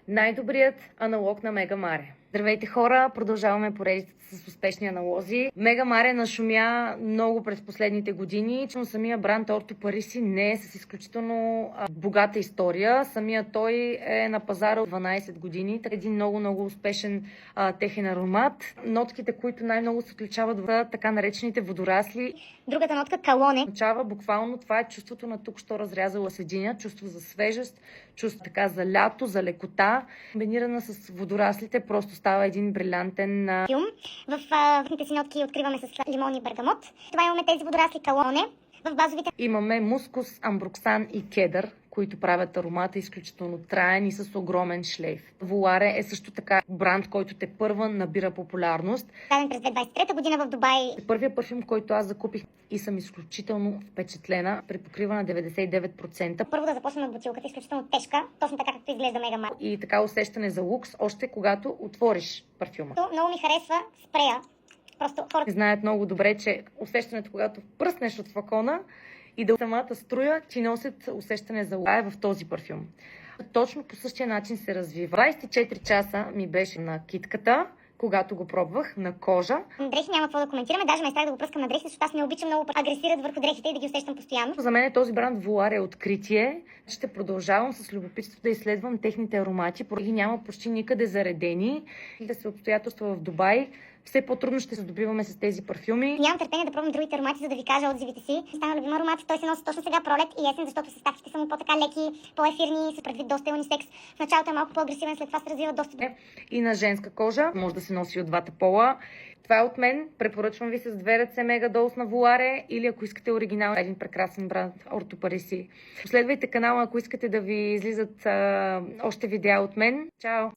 Най-добрият аналог на Мега Маре. Здравейте хора, продължаваме поредицата с успешни аналози. Мега Маре нашумя много през последните години, но самия бранд Орто Париси не е с изключително богата история. Самия той е на пазара от 12 години. Един много успешен техен аромат. Нотките, които най-много се отличават в така наречените водорасли. Другата нотка калоне. Означава буквално това е чувството на тук, що разрязала се диня, чувство за свежест, чувство така за лято, за лекота. Комбинирана с водораслите просто става един брилянтен филм. В вкусните си нотки откриваме с лимон и бергамот. Това имаме тези водорасли калоне. В базовите имаме мускус, амброксан и кедър, които правят аромата изключително траен и с огромен шлейф. Воларе е също така бранд, който тепърва набира популярност. Даден през 2023 година в Дубай. Първият парфюм, който аз закупих и съм изключително впечатлена, припокрива на 99%. Първо да започнем от бутилката, изключително тежка, точно така както изглежда Мега Маре. И така усещане за лукс, още когато отвориш парфюма. Много ми харесва спрея. Просто хората знаят много добре, че усещането, когато пръснеш от флакона и да самата струя, ти носят усещане за лука в този парфюм. Точно по същия начин се развива. 24 часа ми беше на китката, когато го пробвах на кожа. Дрехи няма какво да коментираме, даже ме страх да го пръскам на дрехи, защото аз не обичам много агресират върху дрехите и да ги усещам постоянно. За мен този бранд Воларе е откритие. Ще продължавам с любопитство да изследвам техните аромати, поради ги няма почти никъде заредени. И да се обстоятелства в Дубай, все по-трудно ще се здобиваме с тези парфюми. Нямам търпение да пробвам другите аромати, за да ви кажа отзивите си. Стана любим аромат, той се носи точно сега пролет и есен, защото съставките са му по-така леки, по-ефирни, с предвид доста унисекс. В началото е малко по-агресивен, след това се развива доста. И на женска кожа, може да се носи от двата пола. Това е от мен. Препоръчвам ви с две ръце Мегадолс на Воларе или ако искате оригинал, един прекрасен бранд Орто Париси. Последвайте канала, ако искате да ви излизат още видеа от мен. Чао!